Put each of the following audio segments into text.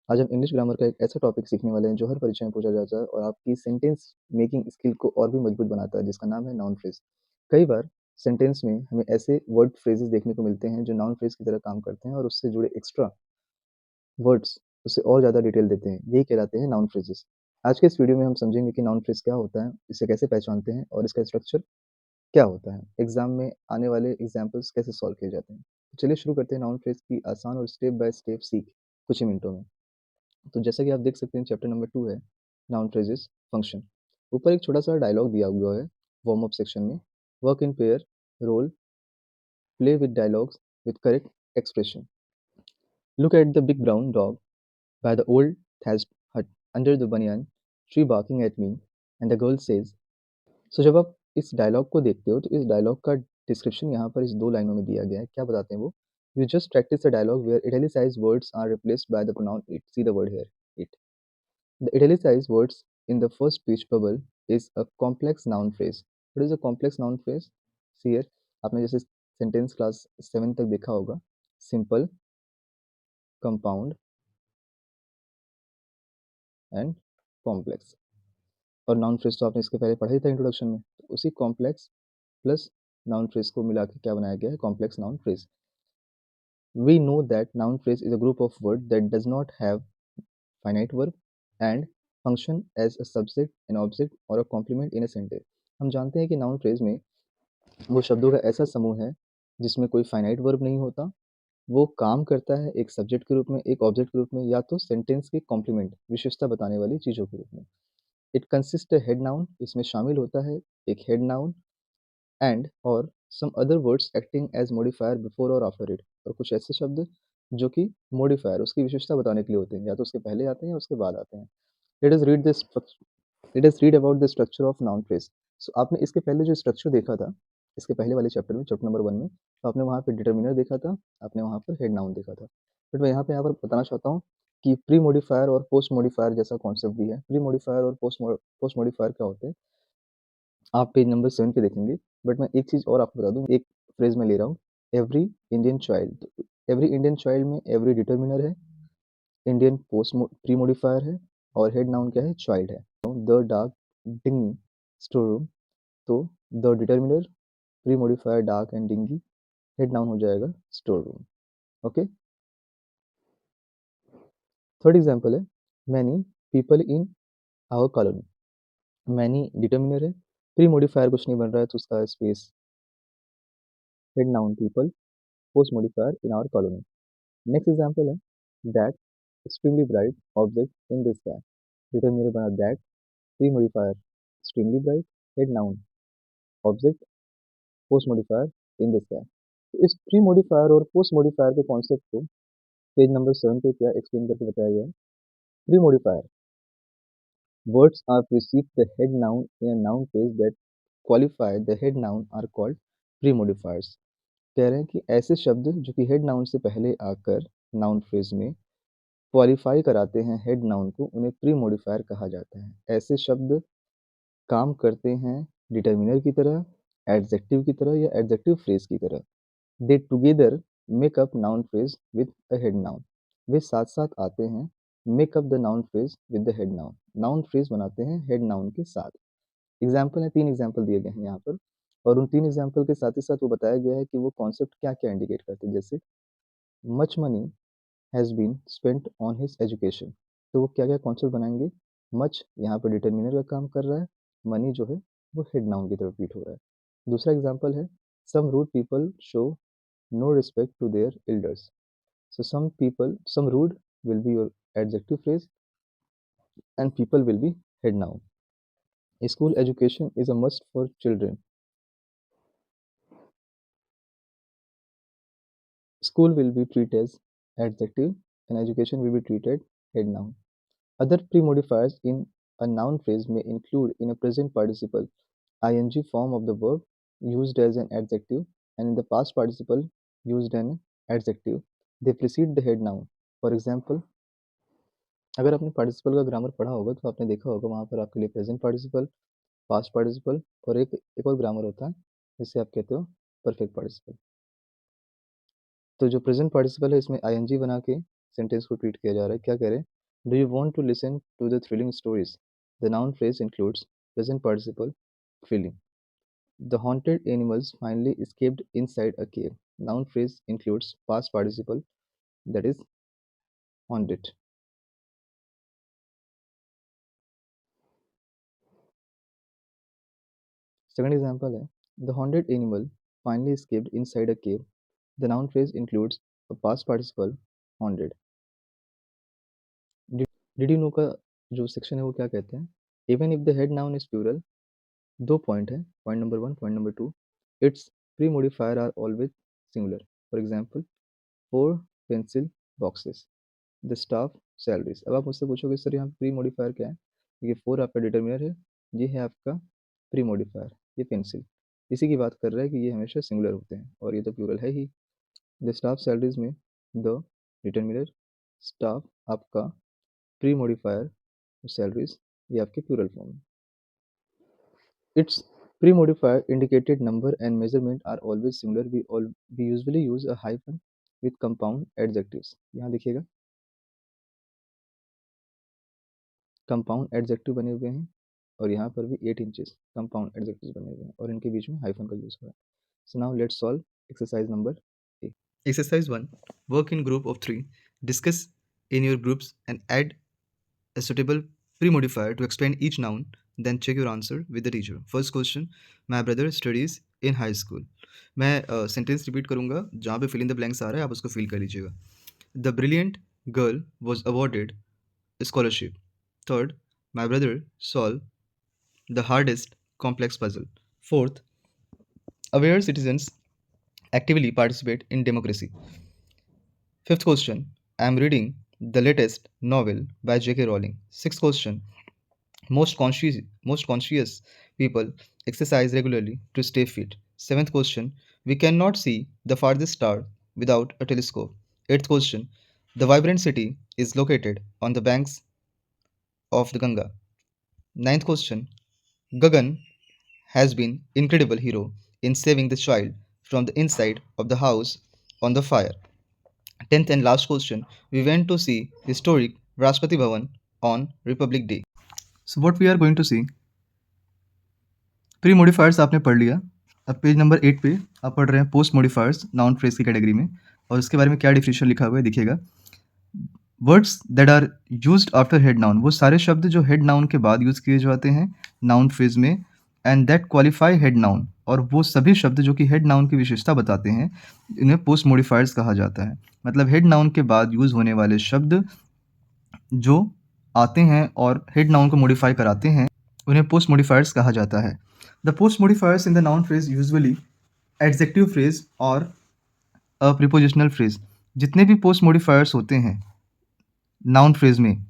आज हम English grammar का एक ऐसा टॉपिक सीखने वाले हैं जो हर परीक्षा में पूछा जाता है और आपकी सेंटेंस मेकिंग स्किल को और भी मजबूत बनाता है, जिसका नाम है नाउन फ्रेज। कई बार सेंटेंस में हमें ऐसे वर्ड फ्रेजेस देखने को मिलते हैं जो नाउन फ्रेज की तरह काम करते हैं और उससे जुड़े एक्स्ट्रा वर्ड्स उसे और ज़्यादा डिटेल देते हैं। यही कहलाते हैं नाउन फ्रेजेस। आज के इस वीडियो में हम समझेंगे कि नाउन फ्रेज क्या होता है, इसे कैसे पहचानते हैं और इसका स्ट्रक्चर क्या होता है। एग्जाम में आने वाले एग्जाम्पल्स कैसे सॉल्व किए जाते हैं। तो चलिए शुरू करते हैं नाउन फ्रेज की आसान और स्टेप बाय स्टेप सीख कुछ ही मिनटों में। तो जैसा कि आप देख सकते हैं चैप्टर नंबर 2 है नाउन फ्रेजेस फंक्शन। ऊपर एक छोटा-सा डायलॉग दिया हुआ है वार्म अप सेक्शन में। Work in pair, role, play with dialogues with correct expression. Look at the big brown dog by the old thatched hut under the banyan tree barking at me and the girl says। सो जब आप इस dialogue को देखते हो तो इस dialogue का description यहाँ पर इस 2 लाइनों में दिया गया है। क्या बताते हैं वो? You just practice a dialogue where italicized words are replaced by the pronoun it. See the word here, it. The italicized words in the first speech bubble is a complex noun phrase. What is a complex noun phrase? See here, आपने जैसे sentence class 7 तक देखा होगा, simple, compound and complex. और noun phrase तो आपने इसके पहले पढ़ा ही था इंट्रोडक्शन में। तो उसी कॉम्प्लेक्स प्लस नाउन फ्रेज को मिला के क्या बनाया गया है? Complex noun phrase. We know that noun phrase is a group of words that does not have finite verb and function as a subject, an object or a complement in a sentence। हम जानते हैं कि noun phrase में वो शब्दों का ऐसा समूह है जिसमें कोई फाइनाइट वर्ब नहीं होता। वो काम करता है एक सब्जेक्ट के रूप में, एक ऑब्जेक्ट के रूप में, या तो सेंटेंस के कॉम्प्लीमेंट, विशेषता बताने वाली चीज़ों के रूप में। इट कंसिस्ट हेड नाउन, इसमें शामिल होता है एक हेड नाउन एंड और some other words acting as modifier before और आफ्टर इट। और कुछ ऐसे शब्द जो कि मॉडिफायर, उसकी विशेषता बताने के लिए होते हैं, या तो उसके पहले आते हैं या उसके बाद आते हैं। Let us read this let us read about the structure of noun phrase. So आपने इसके पहले जो स्ट्रक्चर देखा था, इसके पहले वाले चैप्टर में, चैप्टर नंबर 1 में, तो आपने वहाँ पे डिटर्मिनर देखा था, आपने वहाँ पर हेड नाउन देखा था। बट मैं यहाँ पर बताना चाहता हूँ कि प्री मॉडिफायर और पोस्ट मॉडिफायर जैसा कॉन्सेप्ट भी है। प्री मॉडिफायर और पोस्ट मॉडिफायर क्या होते हैं, आप पेज नंबर 7 पे देखेंगे। बट मैं एक चीज़ और आपको बता दूँ, एक फ्रेज़ मैं ले रहा हूँ, every Indian child. Every Indian child में एवरी डिटर्मिनर है, इंडियन प्री मॉडिफायर है और हेड नाउन क्या है? चाइल्ड है। The dark dingy store room, तो the determiner, pre modifier dark and dingy, head noun हो जाएगा store room. Okay. Third example है many people in our colony. Many determiner है, प्री मॉडिफायर कुछ नहीं बन रहा है तो उसका space, head noun people, post modifier in our colony. Next example है that extremely bright object in the sky. Determiner बना that, pre modifier extremely bright, head noun object, post modifier in the sky. तो इस pre modifier और post modifier के concept को page number 7 पे क्या explain करके बताया गया है। Pre modifier, words are precede the head noun in a noun phrase that qualify the head noun are called pre-modifiers। कह रहे हैं कि ऐसे शब्द जो कि हेड नाउन से पहले आकर नाउन फ्रेज में क्वालिफाई कराते हैं हेड नाउन को, उन्हें प्री मॉडिफायर कहा जाता है। ऐसे शब्द काम करते हैं डिटर्मिनर की तरह, एडजेक्टिव की तरह या एडजेक्टिव फ्रेज की तरह। They together make up noun phrase with a head noun. वे साथ-साथ आते हैं, make up the noun phrase with the head noun. Noun phrase बनाते हैं हेड नाउन के साथ। एग्ज़ाम्पल है, 3 एग्ज़ाम्पल दिए गए हैं यहाँ पर और उन 3 एग्ज़ाम्पल के साथ ही साथ वो बताया गया है कि वो कॉन्सेप्ट क्या-क्या इंडिकेट करते हैं। जैसे much money has been spent on his education, तो वो क्या-क्या कॉन्सेप्ट बनाएँगे? मच यहाँ पर डिटर्मिनर का काम कर रहा है, मनी जो है वो हेड नाउन की तरफ रीड हो रहा है। दूसरा एग्ज़ाम्पल है some rude people show no respect to their elders। So some rude will be your adjective phrase and people will be head noun। School education is a must for children। School will be treated as adjective and education will be treated head noun। Other pre-modifiers in a noun phrase may include in a present participle ing form of the verb used as an adjective and in the past participle used an adjective। They precede the head noun। For example, अगर आपने participle का grammar पढ़ा होगा तो आपने देखा होगा वहाँ पर आपके लिए प्रेजेंट पार्टिसिपल, पास्ट पार्टिसिपल और एक और ग्रामर होता है जिसे आप कहते हो परफेक्ट पार्टिसिपल। तो जो प्रेजेंट पार्टिसिपल है इसमें आईएनजी बना के सेंटेंस को ट्रीट किया जा रहा है। क्या कह रहे हैं? Do you want to listen to the thrilling stories? The noun phrase includes present participle feeling. The haunted animals finally escaped inside a cave. Noun phrase includes past participle, that is haunted. Second example है The haunted animal finally escaped inside a cave. The noun phrase includes a past participle haunted. Did you know का जो section है वो क्या कहते हैं? Even if the head noun is plural, दो point है point number one point number two its pre modifier are always singular for example four pencil boxes the staff salaries अब आप मुझसे पूछोगे सर यहाँ प्री मोडिफायर क्या है ये फोर आपका डिटर्मिनर है ये है आपका प्री मोडिफायर ये पेंसिल इसी की बात कर रहा है कि ये हमेशा सिंगुलर होते हैं और ये तो प्लूरल है ही द स्टाफ सैलरीज में द डिटर्मिनर स्टाफ आपका प्री मोडिफायर सैलरीज ये आपके plural form its pre-modifier indicated number and measurement are always similar. We usually use a hyphen with compound adjectives. यहाँ देखिएगा compound adjective बने हुए हैं और यहाँ पर भी 8 inches compound adjectives बने हुए हैं और इनके बीच में hyphen का यूज हुआ है. So now let's solve exercise number A. Exercise 1. Work in group of 3. Discuss in your groups and add a suitable pre-modifier to explain each noun, then check your answer with the teacher. First question, my brother studies in high school. मैं sentence repeat करूंगा जहाँ पे fill in the blanks आ रहा है आप उसको fill कर लीजिएगा. The brilliant girl was awarded scholarship. Third, my brother solved the hardest complex puzzle. Fourth, aware citizens actively participate in democracy. Fifth question, I am reading the latest novel by J.K. Rowling. Sixth question, most conscious people exercise regularly to stay fit. Seventh question, we cannot see the farthest star without a telescope. Eighth question, the vibrant city is located on the banks of the Ganga. Ninth question, Gagan has been incredible hero in saving the child from the inside of the house on the fire. 10th and last question, we went to see historic Rashtrapati Bhavan on Republic Day. So what we are going to see, pre modifiers आपने पढ़ लिया. अब page number 8 पे आप पढ़ रहे हैं post modifiers noun phrase की कैटेगरी में और उसके बारे में क्या डिफिनेशन लिखा हुआ है दिखेगा. Words that are used after head noun, वो सारे शब्द जो हेड नाउन के बाद यूज किए जाते हैं नाउन फ्रेज में, and that qualify head noun, और वो सभी शब्द जो कि हेड नाउन की विशेषता बताते हैं इन्हें पोस्ट मॉडिफायर्स कहा जाता है. मतलब हेड नाउन के बाद यूज होने वाले शब्द जो आते हैं और हेड नाउन को मॉडिफाई कराते हैं उन्हें पोस्ट मॉडिफायर्स कहा जाता है. The post modifiers in the noun phrase usually adjective phrase और अ प्रीपोजिशनल फ्रेज. जितने भी पोस्ट मॉडिफायर्स होते हैं नाउन फ्रेज में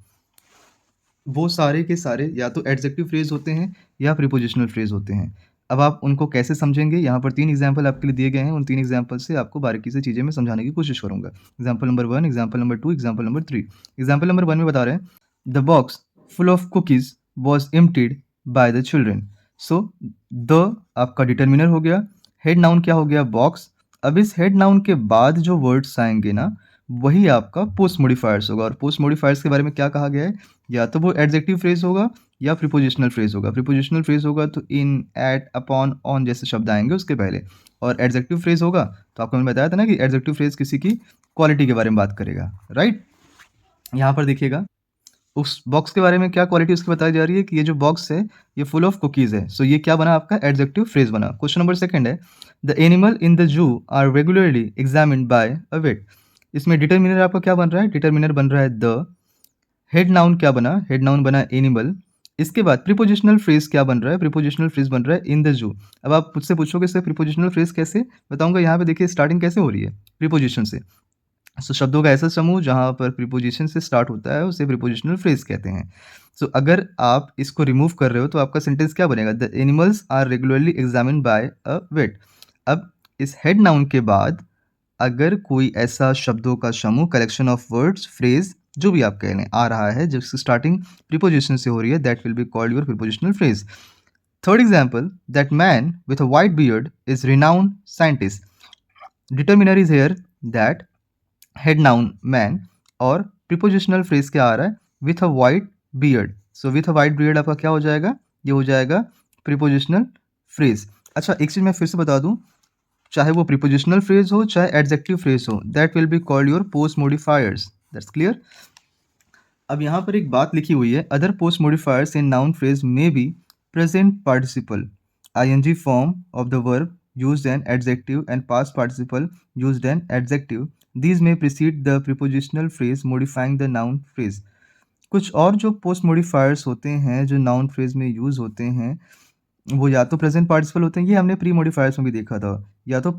वो सारे के सारे या तो एडजेक्टिव फ्रेज होते हैं या प्रीपोजिशनल फ्रेज होते हैं. अब आप उनको कैसे समझेंगे, यहाँ पर 3 एग्जाम्पल आपके लिए दिए गए हैं. उन 3 एग्जाम्पल से आपको बारीकी से चीज़ें मैं समझाने की कोशिश करूँगा. Example number 1, example number 2, example number 3. Example number 1 में बता रहे हैं the box full of cookies was emptied by the children. So the आपका डिटर्मिनर हो गया, हेड नाउन क्या हो गया, बॉक्स. अब इस हेड नाउन के बाद जो वर्ड्स आएंगे ना वही आपका पोस्ट मॉडिफायर्स होगा. और पोस्ट मॉडिफायर्स के बारे में क्या कहा गया है, या तो वो एडजेक्टिव फ्रेज होगा या प्रीपोजिशनल फ्रेज होगा. प्रीपोजिशनल फ्रेज होगा तो इन, एट, अपॉन, ऑन जैसे शब्द आएंगे उसके पहले, और एडजेक्टिव फ्रेज होगा तो आपको मैंने बताया था ना कि एडजेक्टिव फ्रेज किसी की क्वालिटी के बारे में बात करेगा. राइट, यहाँ पर देखिएगा उस बॉक्स के बारे में क्या क्वालिटी उसकी बताई जा रही है कि ये जो बॉक्स है ये फुल ऑफ कुकीज़ है. सो ये क्या बना आपका एडजेक्टिव फ्रेज बना. क्वेश्चन नंबर 2 है the animal in the zoo are regularly examined by a vet. इसमें डिटर्मिनर आपका क्या बन रहा है, डिटर्मिनर बन रहा है द. हेड नाउन क्या बना, हेड नाउन बना एनिमल. इसके बाद प्रीपोजिशनल फ्रेज क्या बन रहा है, प्रीपोजिशनल फ्रेज बन रहा है इन द जू. अब आप मुझसे पूछोगे सर प्रीपोजिशनल फ्रेज कैसे, बताऊंगा. यहाँ पे देखिए स्टार्टिंग कैसे हो रही है प्रीपोजिशन से. सो शब्दों का ऐसा समूह जहाँ पर प्रीपोजिशन से स्टार्ट होता है उसे प्रीपोजिशनल फ्रेज कहते हैं. सो अगर आप इसको रिमूव कर रहे हो तो आपका सेंटेंस क्या बनेगा, the animals are regularly examine by a vet. अब इस हेड नाउन के बाद अगर कोई ऐसा शब्दों का समूह, कलेक्शन ऑफ वर्ड्स, फ्रेज, जो भी आप कह लें, आ रहा है जिसकी स्टार्टिंग प्रीपोजिशन से हो रही है, that will be called your prepositional phrase. Third example, that man with a white beard is renowned scientist. Determiner is here that, head noun man, और प्रीपोजिशनल फ्रेज क्या आ रहा है, with a white beard. So with a white beard आपका क्या हो जाएगा, ये हो जाएगा प्रीपोजिशनल फ्रेज। अच्छा एक चीज़ मैं फिर से बता दूं, चाहे वो प्रीपोजिशनल फ्रेज हो चाहे एडजेक्टिव फ्रेज हो, that will be called your post modifiers. That's clear. अब यहाँ पर एक बात लिखी हुई है, other post modifiers in noun phrase may be present participle, ing form of the verb used an adjective and past participle used an adjective. These may precede the prepositional phrase modifying the noun phrase. कुछ और जो post modifiers होते हैं जो noun phrase में use होते हैं, वो या तो प्रेजेंट पार्टिसिपल होते हैं, ये हमने प्री मॉडिफायर्स में भी देखा था, या तो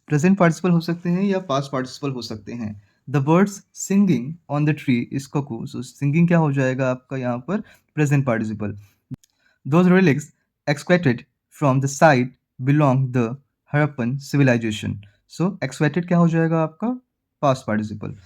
प्रेजेंट पार्टिसिपल हो सकते हैं या पास्ट पार्टिसिपल हो सकते हैं। The birds singing on the tree is ककू। So singing क्या हो जाएगा आपका यहाँ पर, present participle. Those relics excavated from the site belong the Harappan civilization. So excavated क्या हो जाएगा आपका, past participle.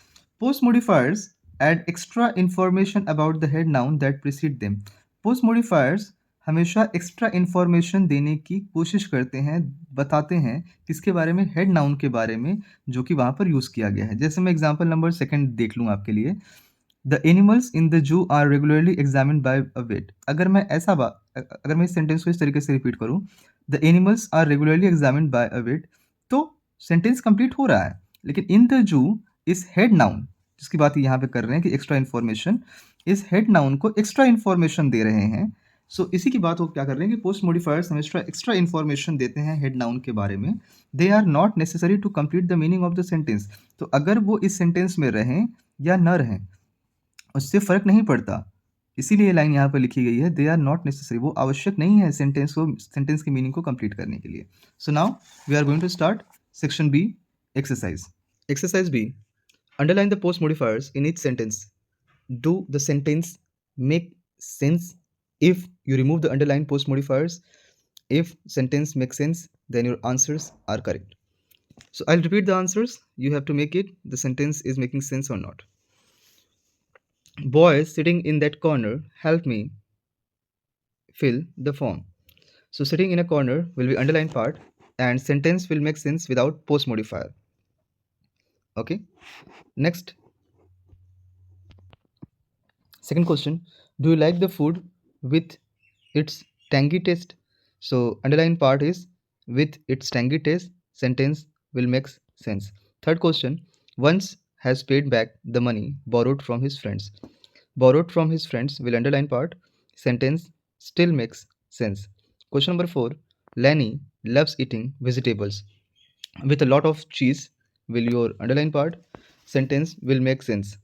Post modifiers add extra information about the head noun that precede them. Post modifiers हमेशा एक्स्ट्रा इन्फॉर्मेशन देने की कोशिश करते हैं, बताते हैं किसके बारे में, हेड नाउन के बारे में जो कि वहाँ पर यूज़ किया गया है। जैसे मैं एग्जांपल नंबर सेकंड देख लूँ आपके लिए, the animals in the zoo are regularly examined by a vet. अगर मैं इस सेंटेंस को इस तरीके से रिपीट करूँ, the animals are regularly examined by a vet, तो सेंटेंस कंप्लीट हो रहा है। लेकिन इन द जू इस हेड नाउन जिसकी बात यहाँ पे कर रहे हैं कि एक्स्ट्रा इन्फॉर्मेशन, इस हेड नाउन को एक्स्ट्रा इन्फॉर्मेशन दे रहे हैं। सो इसी की बात वो क्या कर रहे हैं कि पोस्ट मॉडिफायर्स हमेशा एक्स्ट्रा इन्फॉर्मेशन देते हैं हेड नाउन के बारे में। They are not necessary to complete the meaning of the sentence. तो अगर वो इस सेंटेंस में रहें या न रहें उससे फ़र्क नहीं पड़ता। इसीलिए लाइन यहाँ पर लिखी गई है, दे आर नॉट नेसेसरी, वो आवश्यक नहीं है सेंटेंस की मीनिंग को कंप्लीट करने के लिए। So now we are going to start section B, exercise. Exercise B, underline the post modifiers in each sentence. Do the sentence make sense if you remove the underlined post modifiers? If sentence makes sense, then your answers are correct. So I'll repeat the answers. You have to make it the sentence is making sense or not. Boys sitting in that corner help me fill the form. So sitting in a corner will be underlined part and sentence will make sense without post modifier. Okay. Next, second question. Do you like the food with its tangy taste? So underlined part is with its tangy taste, sentence will make sense. Third question. Once has paid back the money borrowed from his friends. Borrowed from his friends will underline part, sentence still makes sense. Question number 4. Lenny loves eating vegetables with a lot of cheese will your underline part, sentence will make sense.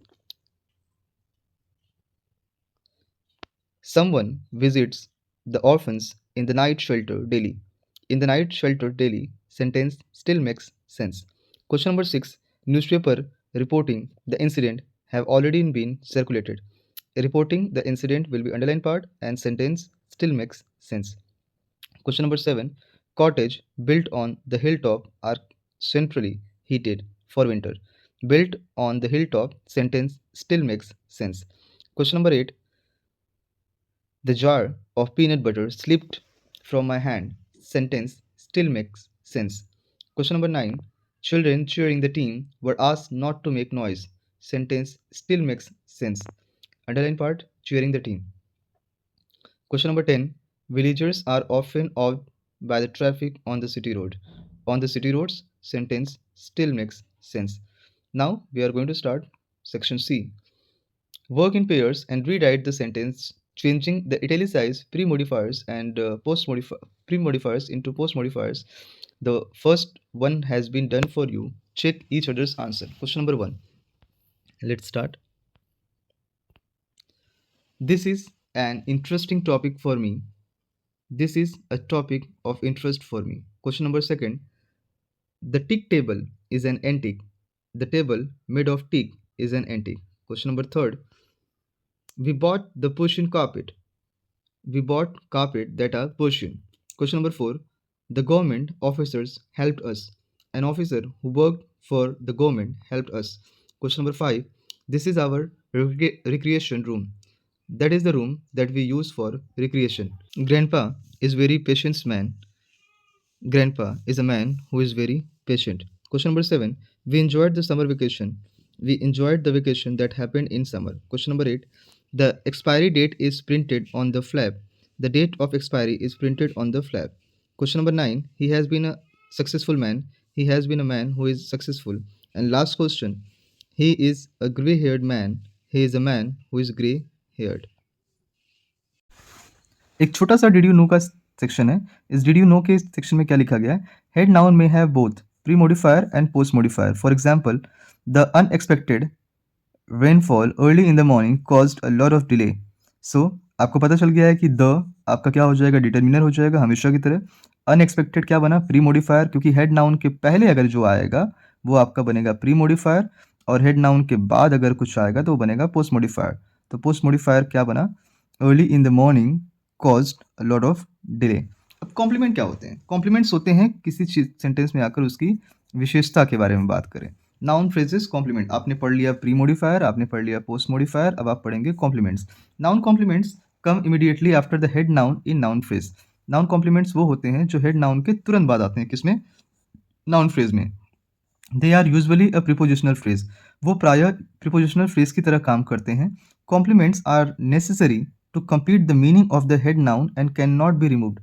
Someone visits the orphans in the night shelter daily. In the night shelter daily, sentence still makes sense. Question number 6. Newspaper reporting the incident have already been circulated. Reporting the incident will be underlined part and sentence still makes sense. Question number 7. Cottage built on the hilltop are centrally heated for winter. Built on the hilltop sentence still makes sense. Question number 8. The jar of peanut butter slipped from my hand. Sentence still makes sense. Question number 9. Children cheering the team were asked not to make noise. Sentence still makes sense. Underline part, cheering the team. Question number 10. Villagers are often awed by the traffic on the city road. On the city roads, sentence still makes sense. Now we are going to start section C. Work in pairs and rewrite the sentence, changing the italicized pre-modifiers and pre-modifiers into post-modifiers. The first one has been done for you. Check each other's answer. Question number 1. Let's start. This is an interesting topic for me. This is a topic of interest for me. Question number 2. The teak table is an antique. The table made of teak is an antique. Question number 3. We bought the Persian carpet. We bought carpet that are Persian. Question number 4. The government officers helped us. An officer who worked for the government helped us. Question number 5. This is our recreation room. That is the room that we use for recreation. Grandpa is very patient man. Grandpa is a man who is very patient. Question number 7. We enjoyed the summer vacation. We enjoyed the vacation that happened in summer. Question number 8. The expiry date is printed on the flap. The date of expiry is printed on the flap. Question number 9. He has been a successful man. He has been a man who is successful. And last question. He is a gray haired man. He is a man who is gray haired. एक छोटा सा did you know का section है। इस did you know के section में क्या लिखा गया है? हेड नाउन में have both pre modifier and post modifier. For example, the unexpected rainfall early in the morning caused a lot of delay. So आपको पता चल गया है कि द आपका क्या हो जाएगा? डिटर्मिनर हो जाएगा हमेशा की तरह। अनएक्सपेक्टेड क्या बना? प्री मॉडिफायर, क्योंकि हेड नाउन के पहले अगर जो आएगा वो आपका बनेगा प्री मॉडिफायर, और हेड नाउन के बाद अगर कुछ आएगा तो वो बनेगा पोस्ट मॉडिफायर। तो पोस्ट मॉडिफायर क्या बना? Early in the morning caused a lot of delay. अब कॉम्प्लीमेंट क्या होते हैं? कॉम्प्लीमेंट्स होते हैं किसी सेंटेंस में आकर उसकी विशेषता के बारे में बात करें। Noun phrases complement. आपने पढ़ लिया प्री मॉडिफायर, आपने पढ़ लिया पोस्ट मॉडिफायर, अब आप पढ़ेंगे complements. Noun complements come immediately after the head noun in noun phrase. Noun complements वो होते हैं जो हेड नाउन के तुरंत बाद आते हैं। किसमें? नाउन फ्रेज में। They are usually a prepositional phrase. वो प्रायः प्रीपोजिशनल फ्रेज की तरह काम करते हैं। Complements are necessary to complete the meaning of the head noun and can not be removed.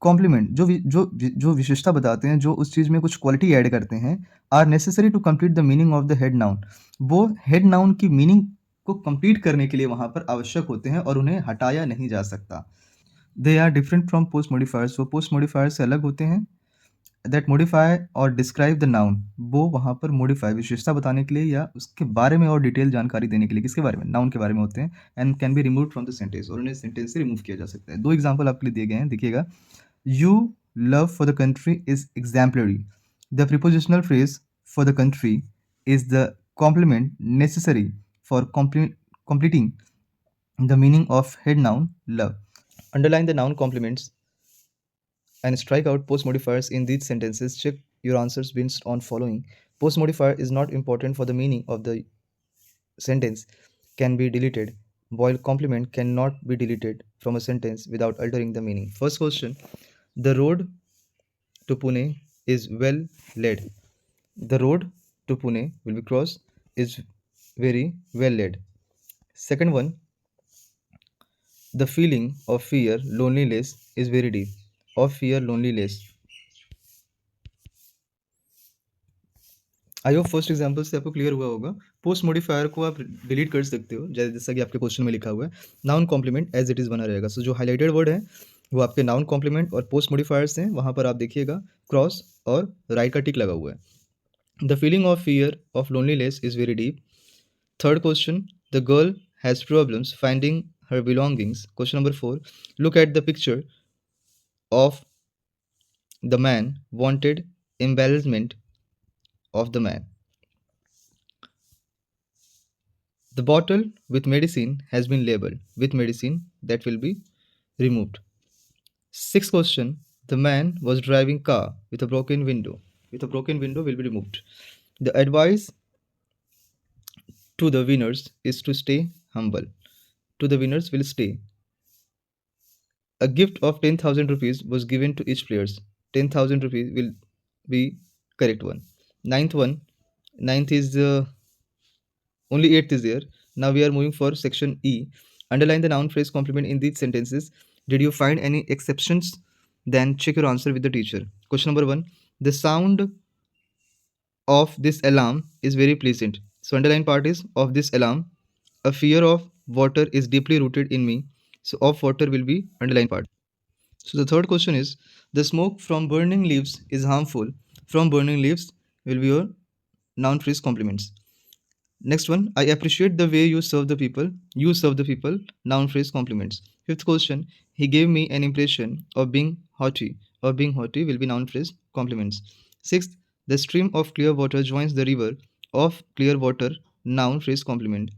Complement जो विशेषता बताते हैं, जो उस चीज़ में कुछ क्वालिटी ऐड करते हैं, are necessary to complete the meaning of the head noun. वो हेड नाउन की मीनिंग को कंप्लीट करने के लिए वहाँ पर आवश्यक होते हैं और उन्हें हटाया नहीं जा सकता। They are different from post modifiers. वो पोस्ट मॉडिफायर से अलग होते हैं। दैट मॉडिफाई और डिस्क्राइब द नाउन। वो वहाँ पर मॉडिफाई विशेषता बताने के लिए या उसके बारे में और डिटेल जानकारी देने के लिए, किसके बारे में? नाउन के बारे में होते हैं। And can be remove from the sentence, और उन्हें सेंटेंस से रिमूव किया जा सकता है। दो एग्जाम्पल आपके लिए दिए गए हैं, देखिएगा। You love for the country is exemplary. The prepositional phrase for the country is the complement necessary for completing the meaning of head noun love. Underline the noun complements and strike out post modifiers in these sentences. Check your answers based on following. Post modifier is not important for the meaning of the sentence, can be deleted, while complement cannot be deleted from a sentence without altering the meaning. First question. The road to Pune is well laid. The road to Pune will be crossed is very well laid. Second one, the feeling of fear, loneliness is very deep. Of fear, loneliness. I hope first example से आपको clear हुआ होगा। Post modifier को आप delete कर सकते हो, जैसा कि आपके क्वेश्चन में लिखा हुआ है। Noun complement as it is बना रहेगा। सो जो हाईलाइटेड वर्ड है वो आपके नाउन कॉम्प्लीमेंट और पोस्ट मॉडिफायर्स हैं। वहाँ पर आप देखिएगा क्रॉस और राइट का टिक लगा हुआ है। The feeling of fear of loneliness is very deep. Third question, the girl has problems finding her belongings. Question number 4, look at the picture of the man wanted embellishment of the man. The bottle with medicine has been labeled with medicine that will be removed. Sixth question, the man was driving car with a broken window. With a broken window will be removed. The advice to the winners is to stay humble. To the winners will stay. A gift of 10,000 rupees was given to each players. 10,000 rupees will be correct one. Ninth one, ninth is only eighth is there. Now we are moving for section E. Underline the noun phrase complement in these sentences. Did you find any exceptions? Then check your answer with the teacher. Question number 1. The sound of this alarm is very pleasant. So underline part is of this alarm. A fear of water is deeply rooted in me. So of water will be underline part. So the third question is, the smoke from burning leaves is harmful. From burning leaves will be your noun phrase complements. Next one, I appreciate the way you serve the people. You serve the people, noun phrase complements. Fifth question, he gave me an impression of being haughty. Of being haughty will be noun phrase complements. Sixth, the stream of clear water joins the river. Of clear water, noun phrase complement.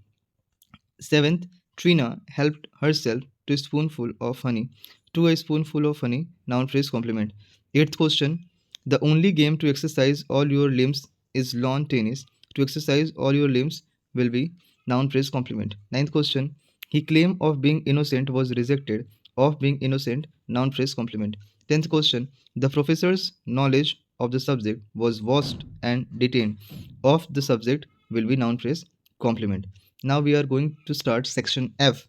Seventh, Trina helped herself to a spoonful of honey. To a spoonful of honey, noun phrase complement. Eighth question, the only game to exercise all your limbs is lawn tennis. To exercise all your limbs will be noun phrase complement. Ninth question, he claim of being innocent was rejected. Of being innocent, noun phrase complement. Tenth question, the professor's knowledge of the subject was vast and detained. Of the subject, will be noun phrase complement. Now we are going to start section F.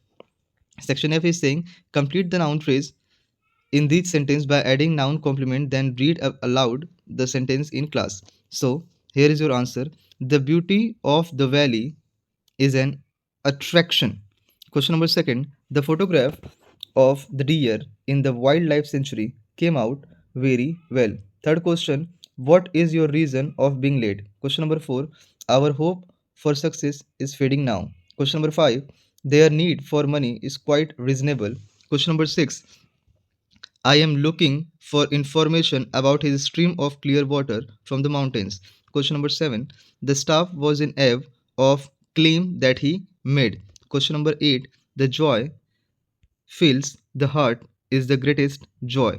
Section F is saying complete the noun phrase in this sentence by adding noun complement, then read aloud the sentence in class. So here is your answer. The beauty of the valley is an attraction. Question number second. The photograph of the deer in the wildlife sanctuary came out very well. Third question. What is your reason of being late? Question number 4. Our hope for success is fading now. Question number 5. Their need for money is quite reasonable. Question number 6. I am looking for information about his stream of clear water from the mountains. Question number 7. The staff was in awe of claim that he made. Question number 8. The joy fills the heart is the greatest joy.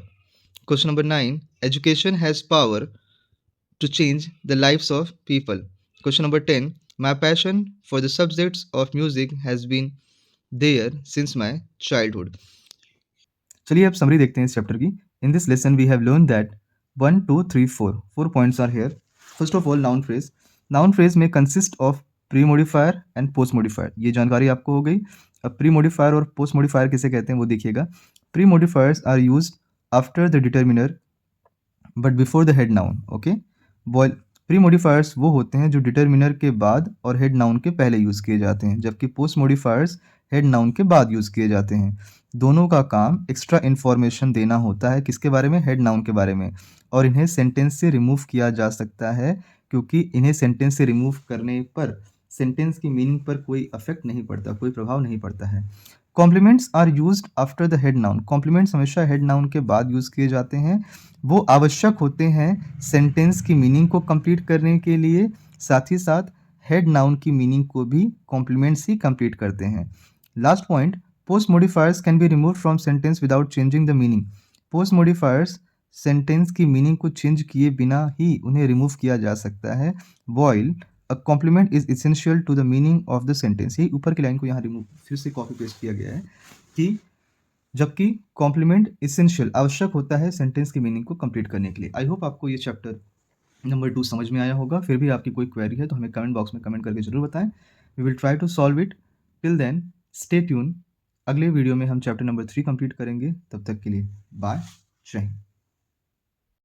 Question number 9. Education has power to change the lives of people. Question number 10. My passion for the subjects of music has been there since my childhood. चलिए अब summary देखते हैं इस chapter की. In this lesson we have learn that 1 2 3 4 points are here. First of all noun phrase में consist of pre modifier and post modifier. ये जानकारी आपको हो गई. अब प्री मॉडिफायर और पोस्ट मॉडिफायर किसे कहते हैं वो देखिएगा. Pre modifiers are used after the determiner but before the head noun. Okay. Pre modifiers वो होते हैं जो डिटर्मिनर के बाद और हेड नाउन के पहले यूज़ किए जाते हैं, जबकि पोस्ट मॉडिफायर्स हेड नाउन के बाद यूज़ किए जाते हैं. दोनों का काम एक्स्ट्रा इन्फॉर्मेशन देना होता है. किसके बारे में? हेड नाउन के बारे में. और इन्हें सेंटेंस से रिमूव किया जा सकता है, क्योंकि इन्हें सेंटेंस से रिमूव करने पर सेंटेंस की मीनिंग पर कोई अफेक्ट नहीं पड़ता, कोई प्रभाव नहीं पड़ता है. Complements are used after the head noun. कॉम्प्लीमेंट्स हमेशा हेड नाउन के बाद यूज़ किए जाते हैं. वो आवश्यक होते हैं सेंटेंस की मीनिंग को कंप्लीट करने के लिए. साथ ही साथ हेड नाउन की मीनिंग को भी कॉम्प्लीमेंट्स ही कंप्लीट करते हैं. Last point. Post modifiers can be remove from sentence without changing the meaning. Post modifiers sentence की मीनिंग को चेंज किए बिना ही उन्हें रिमूव किया जा सकता है. While a complement is essential to the meaning of the sentence. यही ऊपर की लाइन को यहाँ रिमूव फिर से कॉपी पेस्ट किया गया है कि जबकि कॉम्प्लीमेंट इसेंशियल आवश्यक होता है सेंटेंस की मीनिंग को कंप्लीट करने के लिए. आई होप आपको ये चैप्टर नंबर 2 समझ में आया होगा. फिर भी आपकी कोई क्वेरी है तो हमें कमेंट बॉक्स में कमेंट करके जरूर बताएं. We will try to solve it. Till then stay tune. अगले वीडियो में हम चैप्टर नंबर 3 कंप्लीट करेंगे. तब तक के लिए बाय. जय हिंद.